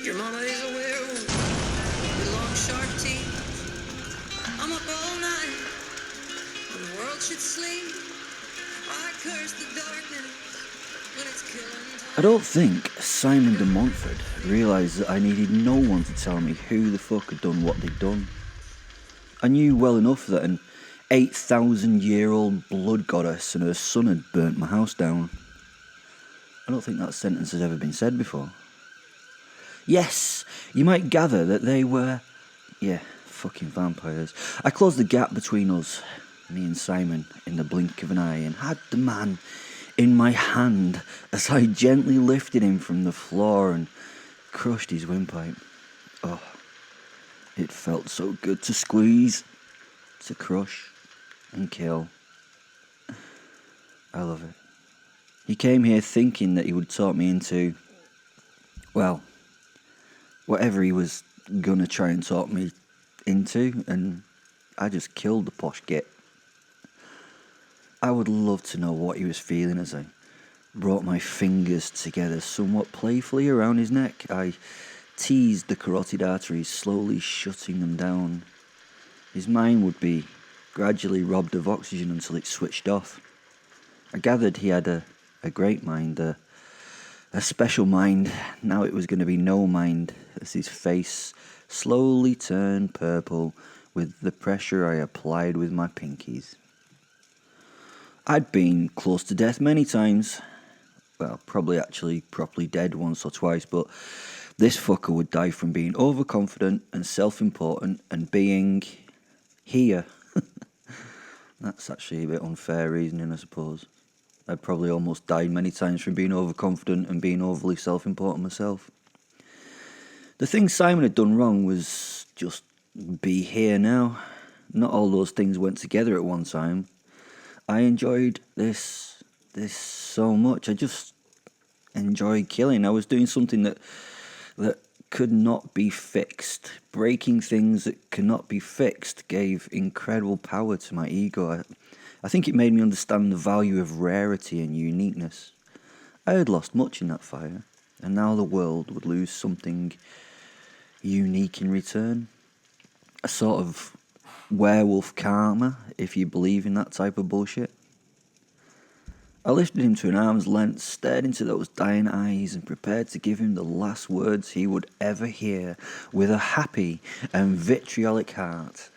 Your mama is a werewolf with long sharp teeth. I'm up all night when the world should sleep. I curse the darkness when it's killing time. I don't think Simon de Montfort realised that I needed no one to tell me who the fuck had done what they'd done. I knew well enough that an 8,000-year-old blood goddess and her son had burnt my house down. I don't think that sentence has ever been said before. Yes, you might gather that they were, fucking vampires. I closed the gap between us, me and Simon, in the blink of an eye, and had the man in my hand as I gently lifted him from the floor and crushed his windpipe. Oh, it felt so good to squeeze, to crush and kill. I love it. He came here thinking that he would talk me into, well, whatever he was gonna try and talk me into, and I just killed the posh git. I would love to know what he was feeling as I brought my fingers together somewhat playfully around his neck. I teased the carotid arteries, slowly shutting them down. His mind would be gradually robbed of oxygen until it switched off. I gathered he had a great mind, a special mind. Now it was going to be no mind, as his face slowly turned purple with the pressure I applied with my pinkies. I'd been close to death many times. Well, probably actually properly dead once or twice, but this fucker would die from being overconfident and self-important and being here. That's actually a bit unfair reasoning, I suppose. I'd probably almost died many times from being overconfident and being overly self-important myself. The thing Simon had done wrong was just be here now. Not all those things went together at one time. I enjoyed this so much. I just enjoyed killing. I was doing something that could not be fixed. Breaking things that cannot be fixed gave incredible power to my ego. I think it made me understand the value of rarity and uniqueness. I had lost much in that fire, and now the world would lose something unique in return. A sort of werewolf karma, if you believe in that type of bullshit. I lifted him to an arm's length, stared into those dying eyes, and prepared to give him the last words he would ever hear with a happy and vitriolic heart.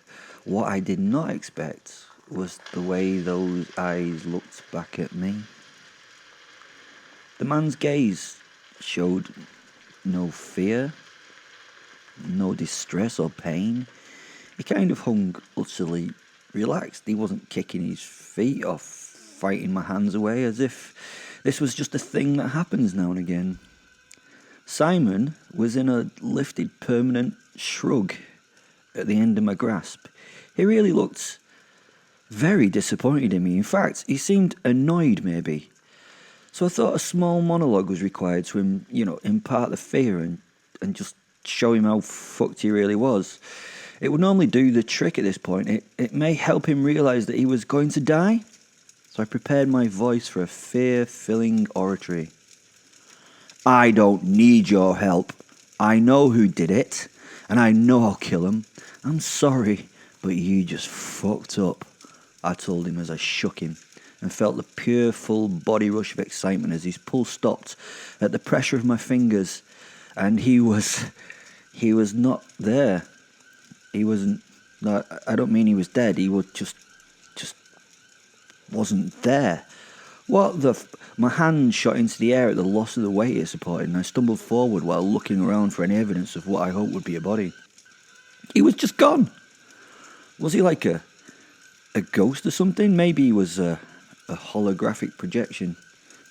What I did not expect was the way those eyes looked back at me. The man's gaze showed no fear, no distress or pain. He kind of hung utterly relaxed. He wasn't kicking his feet or fighting my hands away, as if this was just a thing that happens now and again. Simon was in a lifted permanent shrug at the end of my grasp. He really looked very disappointed in me. In fact, he seemed annoyed maybe. So I thought a small monologue was required to him, impart the fear and just show him how fucked he really was. It would normally do the trick at this point. It may help him realise that he was going to die. So I prepared my voice for a fear-filling oratory. I don't need your help. I know who did it, and I know I'll kill him. I'm sorry, but you just fucked up, I told him as I shook him and felt the pure full body rush of excitement as his pulse stopped at the pressure of my fingers, and he was not there. He wasn't. No, I don't mean he was dead. He was just wasn't there. My hand shot into the air at the loss of the weight it supported, and I stumbled forward while looking around for any evidence of what I hoped would be a body. He was just gone. Was he like a ghost or something? Maybe he was a holographic projection.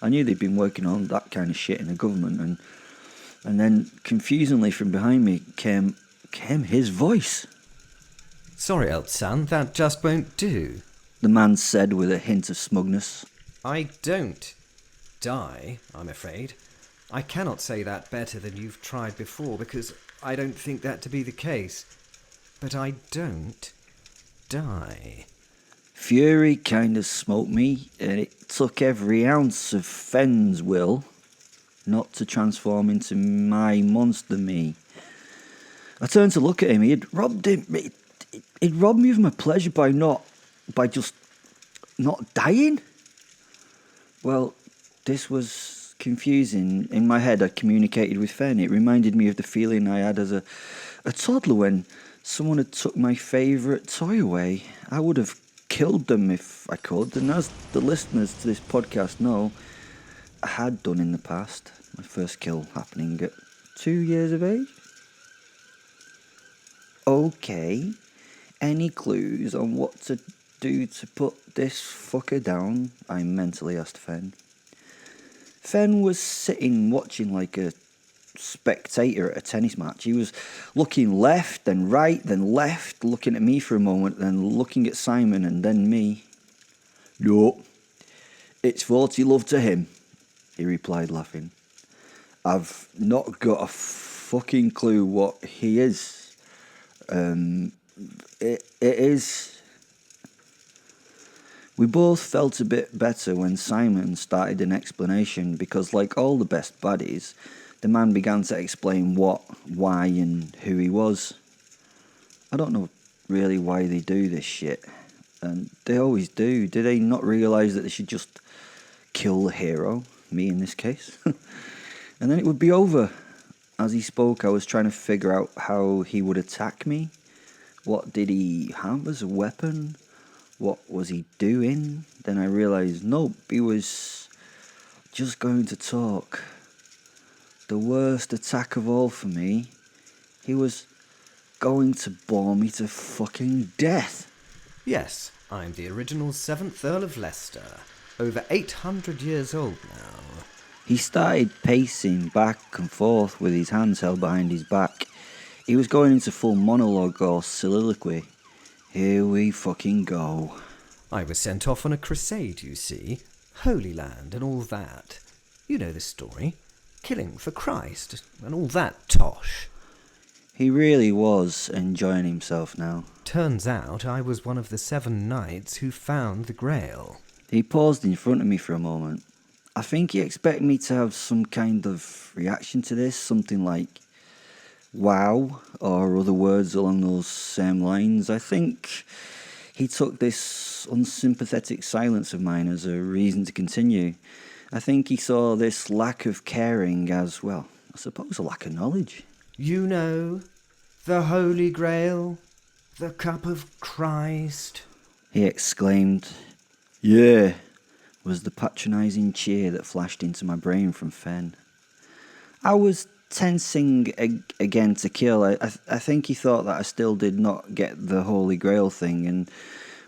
I knew they'd been working on that kind of shit in the government, and then confusingly from behind me came his voice. Sorry, old son, that just won't do, the man said with a hint of smugness. I don't die, I'm afraid. I cannot say that better than you've tried before, because I don't think that to be the case. But I don't die. Fury kind of smoked me, and it took every ounce of Fenn's will not to transform into my monster me. I turned to look at him. He'd robbed me of my pleasure by just not dying. Well, this was confusing. In my head, I communicated with Fen. It reminded me of the feeling I had as a toddler when someone had took my favourite toy away. I would have killed them if I could, and as the listeners to this podcast know, I had done in the past. My first kill happening at 2 years of age. Okay, any clues on what to do to put this fucker down? I mentally asked Fen. Fen was sitting watching like a spectator at a tennis match. He was looking left, then right, then left, looking at me for a moment, then looking at Simon and then me. No, it's 40 love to him, he replied, laughing. I've not got a fucking clue what he is. It is. We both felt a bit better when Simon started an explanation because, like all the best buddies, the man began to explain what, why, and who he was. I don't know really why they do this shit, and they always do. Do they not realise that they should just kill the hero, me in this case, and then it would be over? As he spoke, I was trying to figure out how he would attack me. What did he have as a weapon? What was he doing? Then I realised, nope, he was just going to talk. The worst attack of all for me. He was going to bore me to fucking death. Yes, I'm the original 7th Earl of Leicester. Over 800 years old now. He started pacing back and forth with his hands held behind his back. He was going into full monologue or soliloquy. Here we fucking go. I was sent off on a crusade, you see. Holy Land and all that. You know the story. Killing for Christ and all that tosh. He really was enjoying himself now. Turns out I was one of the 7 knights who found the Grail. He paused in front of me for a moment. I think he expected me to have some kind of reaction to this, something like wow, or other words along those same lines. I think he took this unsympathetic silence of mine as a reason to continue. I think he saw this lack of caring as, well, I suppose a lack of knowledge. You know, the Holy Grail, the cup of Christ, he exclaimed. Yeah, was the patronising cheer that flashed into my brain from Fen. I was tensing again to kill. I think he thought that I still did not get the Holy Grail thing, and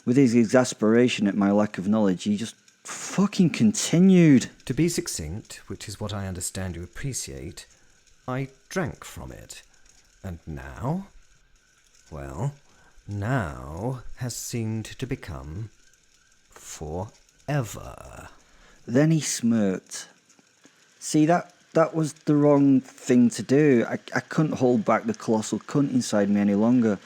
with his exasperation at my lack of knowledge, he just fucking continued. To be succinct, which is what I understand you appreciate, I drank from it. And now? Well, now has seemed to become forever. Then he smirked. See, that was the wrong thing to do. I couldn't hold back the colossal cunt inside me any longer.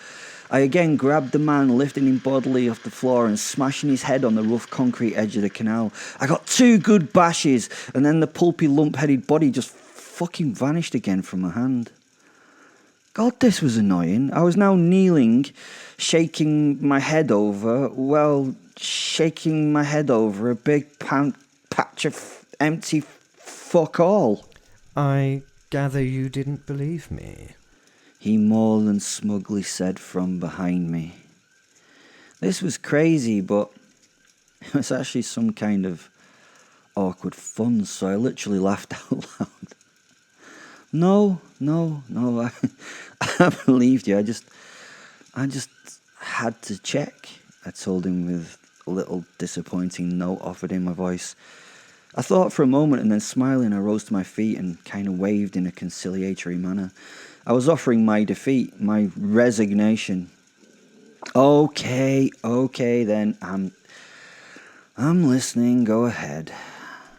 I again grabbed the man, lifting him bodily off the floor and smashing his head on the rough concrete edge of the canal. I got 2 good bashes, and then the pulpy, lump-headed body just fucking vanished again from my hand. God, this was annoying. I was now kneeling, shaking my head over a big patch of empty fuck all. I gather you didn't believe me. He more than smugly said from behind me. This was crazy, but it was actually some kind of awkward fun, so I literally laughed out loud. No, I believed you. I just had to check, I told him with a little disappointing note offered in my voice. I thought for a moment, and then smiling, I rose to my feet and kind of waved in a conciliatory manner. I was offering my defeat, my resignation. Okay, then, I'm listening, go ahead.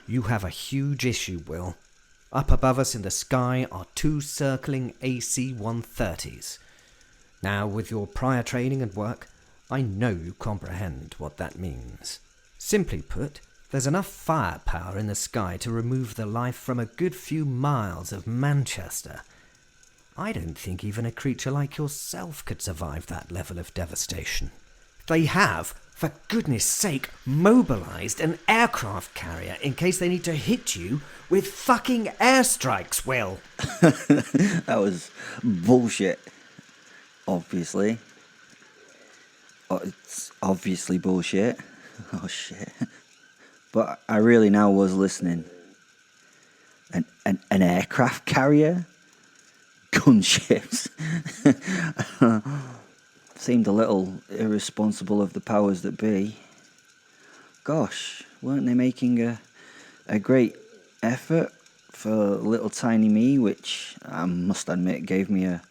You have a huge issue, Will. Up above us in the sky are 2 circling AC-130s. Now, with your prior training and work, I know you comprehend what that means. Simply put, There's enough firepower in the sky to remove the life from a good few miles of Manchester. I don't think even a creature like yourself could survive that level of devastation. They have, for goodness sake, mobilised an aircraft carrier in case they need to hit you with fucking airstrikes, Will. That was bullshit. Obviously. Oh, it's obviously bullshit. Oh, shit. But I really now was listening. An aircraft carrier? Gunships. Seemed a little irresponsible of the powers that be. Gosh, weren't they making a great effort for little tiny me, which I must admit gave me a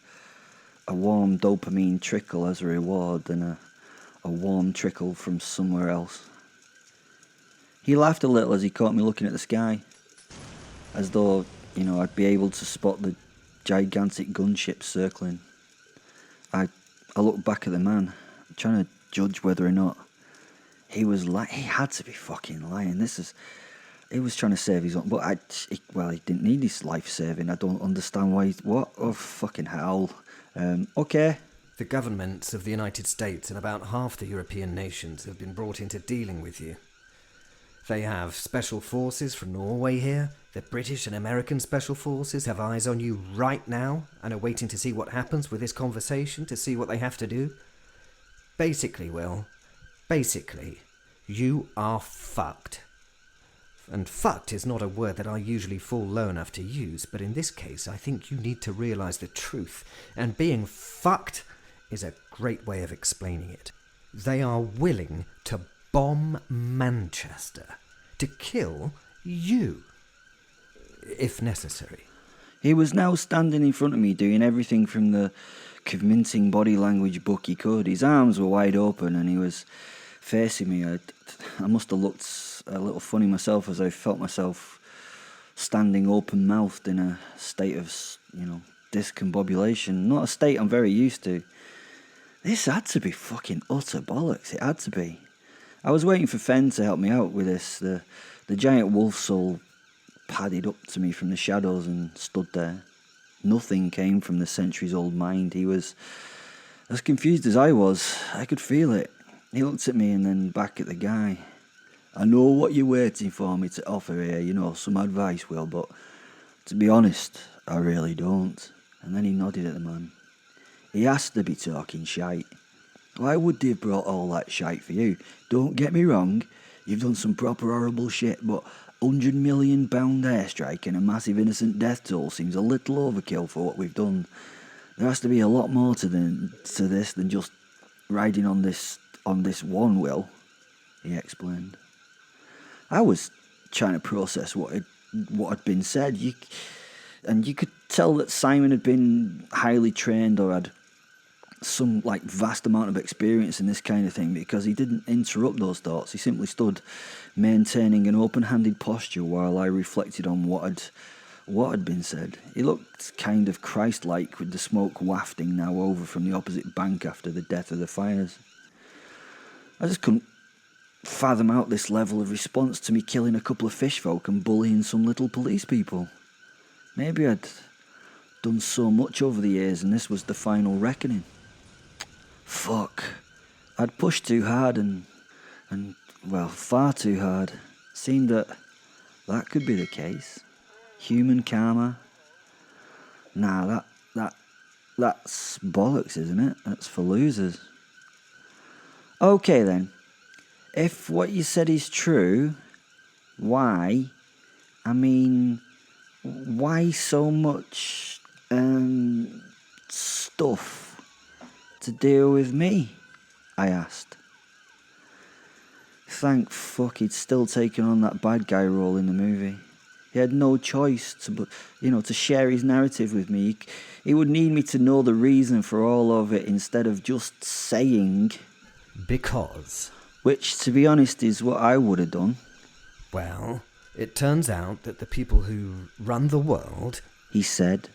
warm dopamine trickle as a reward and a warm trickle from somewhere else. He laughed a little as he caught me looking at the sky, as though, I'd be able to spot the gigantic gunships circling. I looked back at the man, trying to judge whether or not he had to be fucking lying. He was trying to save his own, but he didn't need his life saving. I don't understand why. What? Oh, fucking hell. Okay. The governments of the United States and about half the European nations have been brought into dealing with you. They have special forces from Norway here. The British and American special forces have eyes on you right now and are waiting to see what happens with this conversation, to see what they have to do. Basically, Will, you are fucked. And fucked is not a word that I usually fall low enough to use, but in this case I think you need to realise the truth, and being fucked is a great way of explaining it. They are willing to bomb Manchester, to kill you, if necessary. He was now standing in front of me, doing everything from the convincing body language book he could. His arms were wide open and he was facing me. I must have looked a little funny myself as I felt myself standing open-mouthed in a state of, discombobulation. Not a state I'm very used to. This had to be fucking utter bollocks. It had to be. I was waiting for Fen to help me out with this. The giant wolf soul padded up to me from the shadows and stood there. Nothing came from the centuries-old mind. He was as confused as I was. I could feel it. He looked at me and then back at the guy. I know what you're waiting for me to offer here, some advice, Will, but to be honest, I really don't. And then he nodded at the man. He has to be talking shite. Why would they have brought all that shite for you? Don't get me wrong, you've done some proper horrible shit, but £100 million airstrike and a massive innocent death toll seems a little overkill for what we've done. There has to be a lot more to this than just riding on this one, Will, he explained. I was trying to process what had been said. You could tell that Simon had been highly trained or had some vast amount of experience in this kind of thing, because he didn't interrupt those thoughts. He simply stood maintaining an open-handed posture while I reflected on what had been said. He looked kind of Christ-like, with the smoke wafting now over from the opposite bank after the death of the fires. I just couldn't fathom out this level of response to me killing a couple of fish folk and bullying some little police people. Maybe I'd done so much over the years and this was the final reckoning. Fuck. I'd pushed too hard and far too hard. Seemed that could be the case. Human karma. Nah, that's bollocks, isn't it? That's for losers. Okay then. If what you said is true, why so much stuff to deal with me? I asked. Thank fuck he'd still taken on that bad guy role in the movie. He had no choice to share his narrative with me. He would need me to know the reason for all of it instead of just saying... Because... Which, to be honest, is what I would have done. Well, it turns out that the people who run the world... He said.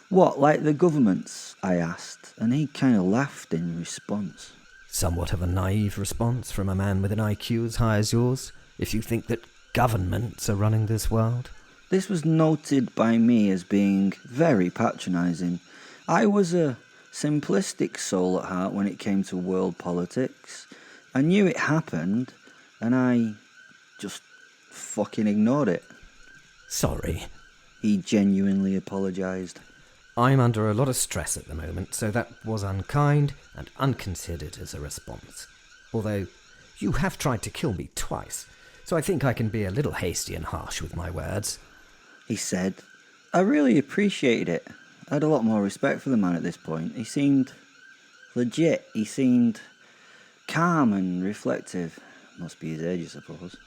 What, like the governments? I asked, and he kind of laughed in response. Somewhat of a naive response from a man with an IQ as high as yours. if you think that governments are running this world. This was noted by me as being very patronising. I was a simplistic soul at heart when it came to world politics. I knew it happened, and I just fucking ignored it. Sorry. He genuinely apologised. I'm under a lot of stress at the moment, so that was unkind and unconsidered as a response. Although, you have tried to kill me twice, so I think I can be a little hasty and harsh with my words. He said. I really appreciated it. I had a lot more respect for the man at this point. He seemed legit. He seemed calm and reflective. Must be his age, I suppose.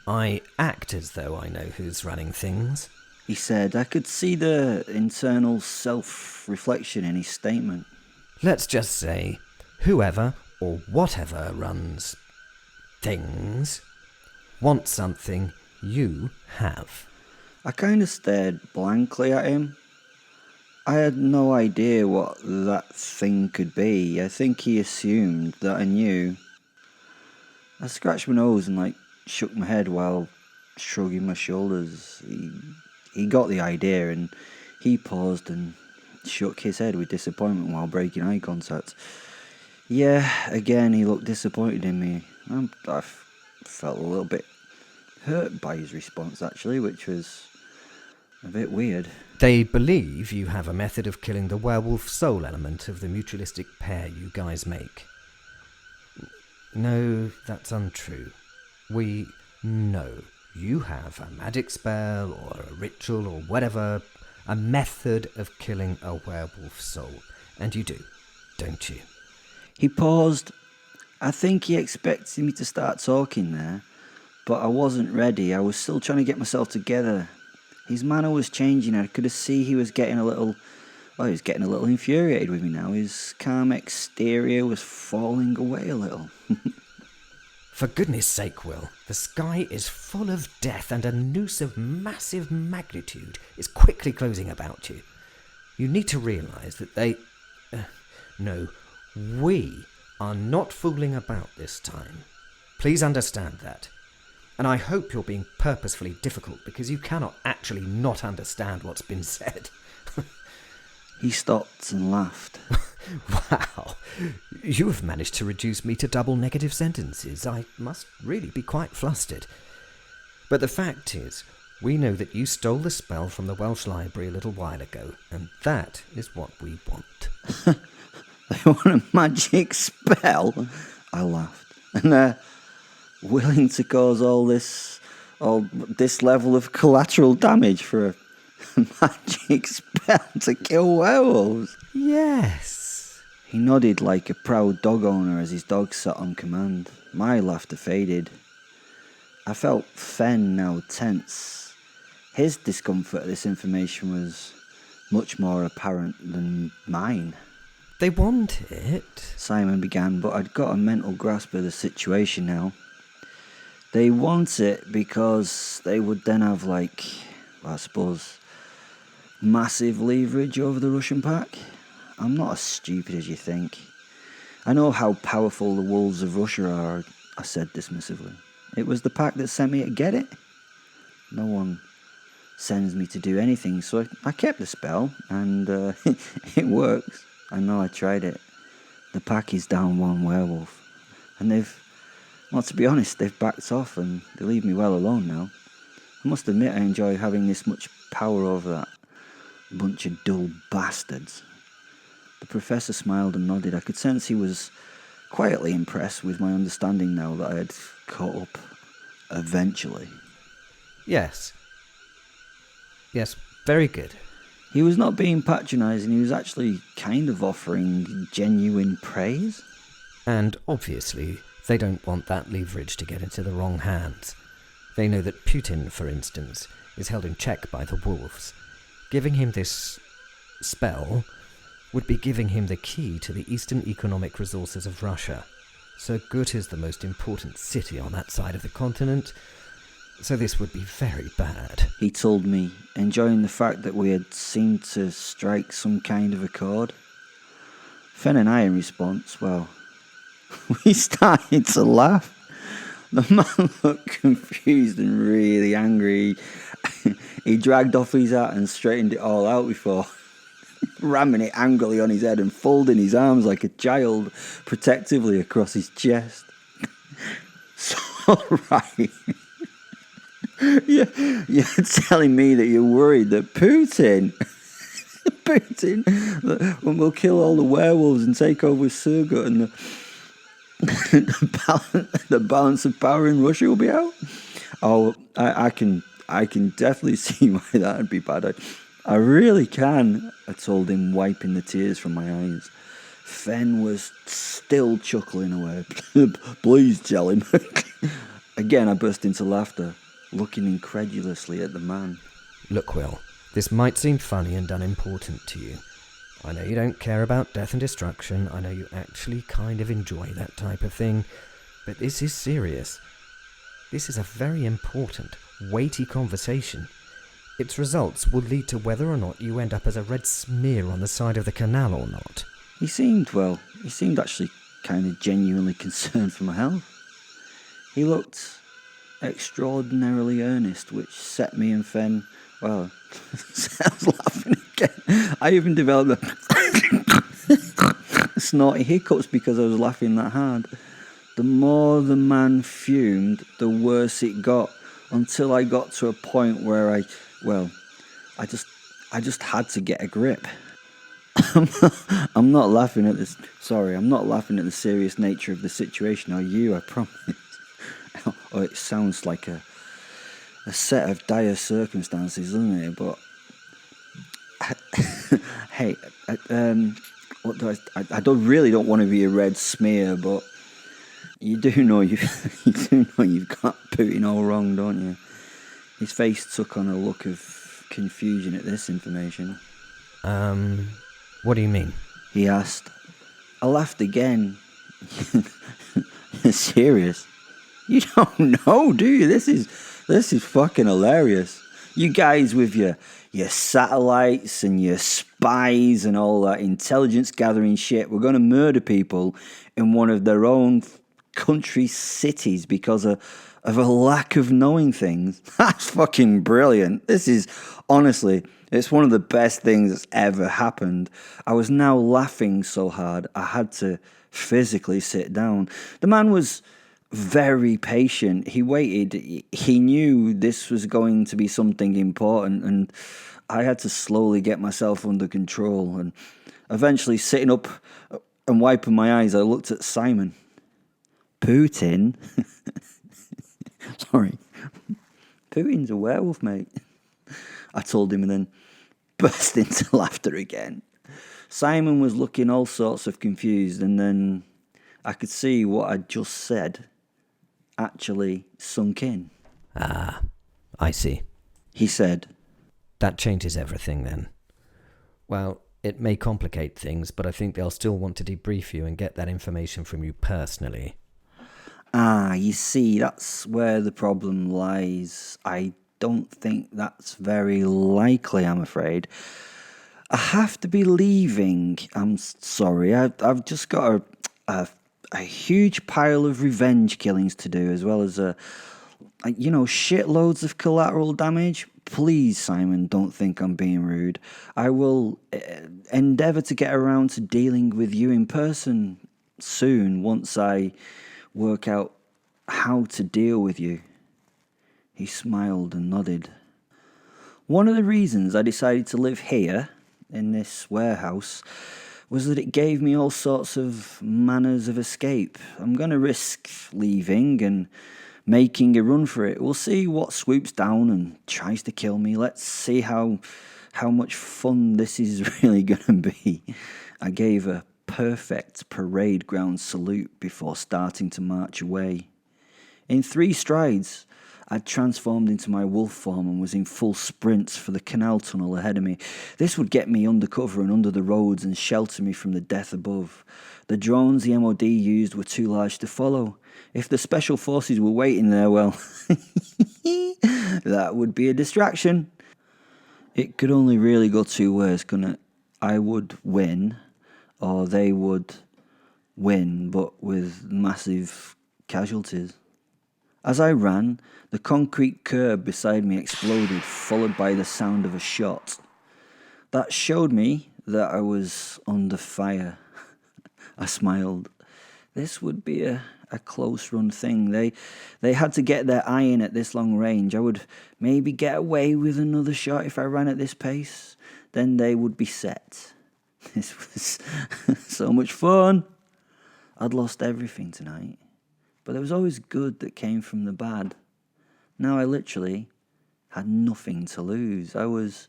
I act as though I know who's running things. He said. I could see the internal self-reflection in his statement. Let's just say, whoever or whatever runs things wants something you have. I kind of stared blankly at him. I had no idea what that thing could be. I think he assumed that I knew. I scratched my nose and shook my head while shrugging my shoulders. He got the idea, and he paused and shook his head with disappointment while breaking eye contact. Yeah, again, he looked disappointed in me. I felt a little bit hurt by his response, actually, which was a bit weird. They believe you have a method of killing the werewolf soul element of the mutualistic pair you guys make. No, that's untrue. We know you have a magic spell or a ritual or whatever, a method of killing a werewolf soul. And you do, don't you? He paused. I think he expected me to start talking there, but I wasn't ready. I was still trying to get myself together. His manner was changing. I could see he was getting a little infuriated with me now. His calm exterior was falling away a little. For goodness sake, Will, the sky is full of death and a noose of massive magnitude is quickly closing about you. You need to realise that we are not fooling about this time. Please understand that. And I hope you're being purposefully difficult because you cannot actually not understand what's been said. He stopped and laughed. Wow, you have managed to reduce me to double negative sentences. I must really be quite flustered. But the fact is, we know that you stole the spell from the Welsh library a little while ago, and that is what we want. They want a magic spell? I laughed. And they're willing to cause all this level of collateral damage for a magic spell to kill werewolves? Yes. He nodded like a proud dog owner as his dog sat on command. My laughter faded. I felt Fen now tense. His discomfort at this information was much more apparent than mine. They want it, Simon began, but I'd got a mental grasp of the situation now. They want it because they would then have, I suppose, massive leverage over the Russian pack. I'm not as stupid as you think. I know how powerful the wolves of Russia are, I said dismissively. It was the pack that sent me to get it. No one sends me to do anything, so I kept the spell, and it works. I know I tried it. The pack is down one werewolf, and to be honest, they've backed off and they leave me well alone now. I must admit I enjoy having this much power over that bunch of dull bastards. The professor smiled and nodded. I could sense he was quietly impressed with my understanding now that I had caught up eventually. Yes. Yes, very good. He was not being patronising, he was actually kind of offering genuine praise. And obviously, they don't want that leverage to get into the wrong hands. They know that Putin, for instance, is held in check by the wolves. Giving him this spell would be giving him the key to the eastern economic resources of Russia. Surgut is the most important city on that side of the continent, so this would be very bad. He told me, enjoying the fact that we had seemed to strike some kind of accord. Fen and I, in response, well, we started to laugh. The man looked confused and really angry. He dragged off his hat and straightened it all out before ramming it angrily on his head and folding his arms like a child protectively across his chest. So, right. You're telling me that you're worried that Putin will kill all the werewolves and take over Surgut, and the balance of power in Russia will be out? Oh, I can definitely see why that would be bad. I really can, I told him, wiping the tears from my eyes. Fen was still chuckling away. Please tell him. Again, I burst into laughter, looking incredulously at the man. Look, Will, this might seem funny and unimportant to you. I know you don't care about death and destruction. I know you actually kind of enjoy that type of thing. But this is serious. This is a very important, weighty conversation. Its results will lead to whether or not you end up as a red smear on the side of the canal or not. He seemed actually kind of genuinely concerned for my health. He looked extraordinarily earnest, which set me and Fen, well, I was laughing again. I even developed snorty hiccups because I was laughing that hard. The more the man fumed, the worse it got, until I got to a point where I just had to get a grip. I'm not laughing at this. Sorry, I'm not laughing at the serious nature of the situation, or you, I promise. Oh, it sounds like a set of dire circumstances, doesn't it? But hey, what do I don't want to be a red smear, but you do know you've got Putin all wrong, don't you? His face took on a look of confusion at this information. What do you mean? He asked. I laughed again. You're serious? You don't know, do you? This is fucking hilarious. You guys with your satellites and your spies and all that intelligence gathering shit, we're going to murder people in one of their own country cities because of a lack of knowing things. That's fucking brilliant. This is, honestly, it's one of the best things that's ever happened. I was now laughing so hard I had to physically sit down. The man was very patient. He waited. He knew this was going to be something important, and I had to slowly get myself under control. And eventually, sitting up and wiping my eyes, I looked at Simon. Putin? Sorry. Putin's a werewolf, mate. I told him, and then burst into laughter again. Simon was looking all sorts of confused, and then I could see what I'd just said actually sunk in. Ah, I see. He said. That changes everything then. Well, it may complicate things, but I think they'll still want to debrief you and get that information from you personally. Ah, you see, that's where the problem lies. I don't think that's very likely, I'm afraid. I have to be leaving. I'm sorry. I've just got a huge pile of revenge killings to do, as well as shitloads of collateral damage. Please, Simon, don't think I'm being rude. I will endeavour to get around to dealing with you in person soon, once I work out how to deal with you. He smiled and nodded. One of the reasons I decided to live here, in this warehouse, was that it gave me all sorts of manners of escape. I'm going to risk leaving and making a run for it. We'll see what swoops down and tries to kill me. Let's see how much fun this is really going to be. I gave a perfect parade ground salute before starting to march away. In 3 strides, I'd transformed into my wolf form and was in full sprints for the canal tunnel ahead of me. This would get me undercover and under the roads and shelter me from the death above. The drones the MOD used were too large to follow. If the special forces were waiting there, well, that would be a distraction. It could only really go 2 ways, couldn't it? I would win, or they would win, but with massive casualties. As I ran, the concrete curb beside me exploded, followed by the sound of a shot. That showed me that I was under fire. I smiled. This would be a close-run thing. They had to get their eye in at this long range. I would maybe get away with another shot if I ran at this pace. Then they would be set. This was so much fun. I'd lost everything tonight, but there was always good that came from the bad. Now I literally had nothing to lose. I was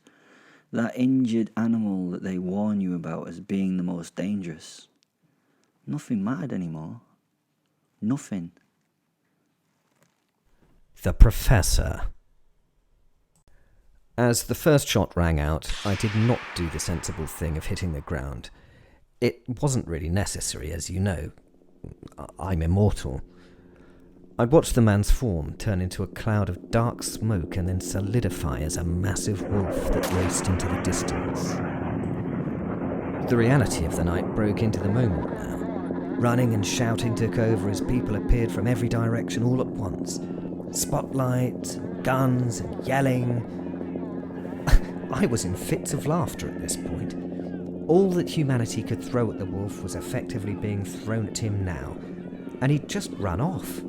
that injured animal that they warn you about as being the most dangerous. Nothing mattered anymore. Nothing. The Professor. As the first shot rang out, I did not do the sensible thing of hitting the ground. It wasn't really necessary, as you know. I'm immortal. I watched the man's form turn into a cloud of dark smoke and then solidify as a massive wolf that raced into the distance. The reality of the night broke into the moment now. Running and shouting took over as people appeared from every direction all at once. Spotlights, guns, and yelling. I was in fits of laughter at this point. All that humanity could throw at the wolf was effectively being thrown at him now, and he'd just run off.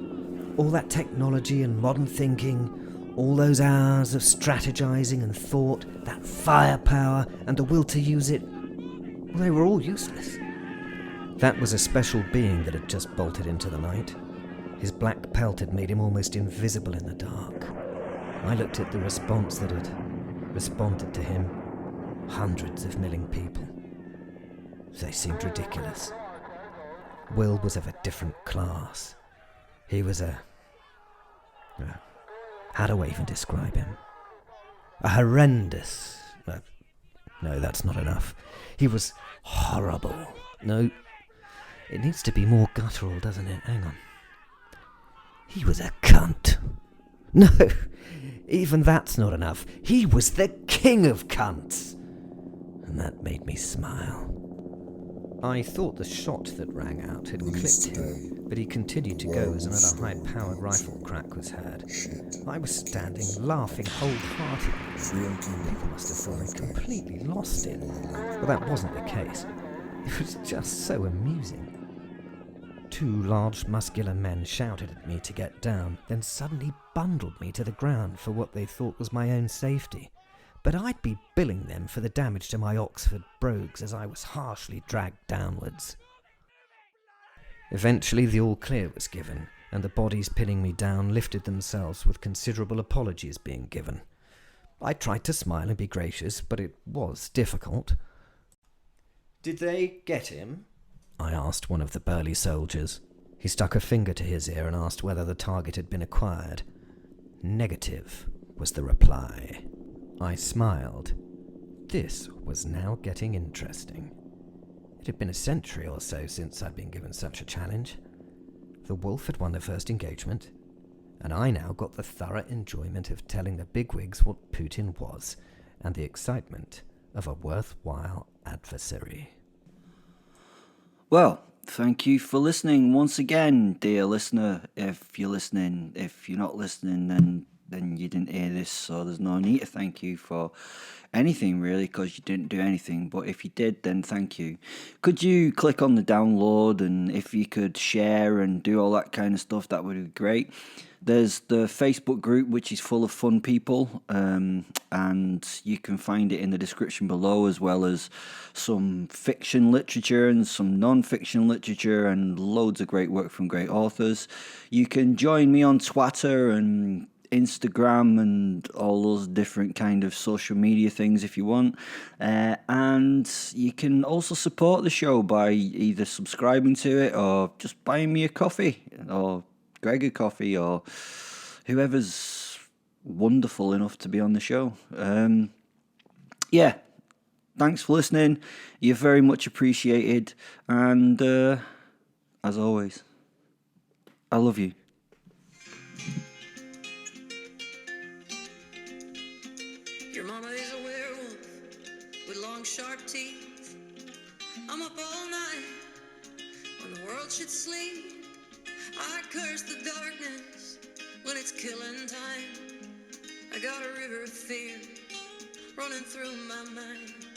All that technology and modern thinking, all those hours of strategizing and thought, that firepower and the will to use it, well, they were all useless. That was a special being that had just bolted into the night. His black pelt had made him almost invisible in the dark. I looked at the response that had responded to him. Hundreds of milling people. They seemed ridiculous. Will was of a different class. He was how do I even describe him? A horrendous... No, that's not enough. He was horrible. No, it needs to be more guttural, doesn't it? Hang on. He was a cunt. No, even that's not enough. He was the king of cunts. And that made me smile. I thought the shot that rang out had clipped him, but he continued to go as another high-powered rifle crack was heard. I was standing, laughing wholeheartedly. People must have thought I'd completely lost it. Well, that wasn't the case. It was just so amusing. Two large, muscular men shouted at me to get down, then suddenly bundled me to the ground for what they thought was my own safety. But I'd be billing them for the damage to my Oxford brogues as I was harshly dragged downwards. Eventually the all-clear was given, and the bodies pinning me down lifted themselves with considerable apologies being given. I tried to smile and be gracious, but it was difficult. "Did they get him?" I asked one of the burly soldiers. He stuck a finger to his ear and asked whether the target had been acquired. "Negative," was the reply. I smiled. This was now getting interesting. It had been a century or so since I'd been given such a challenge. The wolf had won the first engagement, and I now got the thorough enjoyment of telling the bigwigs what Putin was, and the excitement of a worthwhile adversary. Well, thank you for listening once again, dear listener. If you're listening, if you're not listening, then you didn't hear this, so there's no need to thank you for anything really, because you didn't do anything. But if you did, then thank you. Could you click on the download, and if you could share and do all that kind of stuff, that would be great. There's the Facebook group, which is full of fun people, and you can find it in the description below, as well as some fiction literature and some non-fiction literature and loads of great work from great authors. You can join me on Twitter and Instagram and all those different kind of social media things if you want, and you can also support the show by either subscribing to it or just buying me a coffee, or Greg a coffee, or whoever's wonderful enough to be on the show. Yeah, thanks for listening. You're very much appreciated, and as always, I love you. Your mama is a werewolf with long, sharp teeth. I'm up all night when the world should sleep. I curse the darkness when it's killing time. I got a river of fear running through my mind.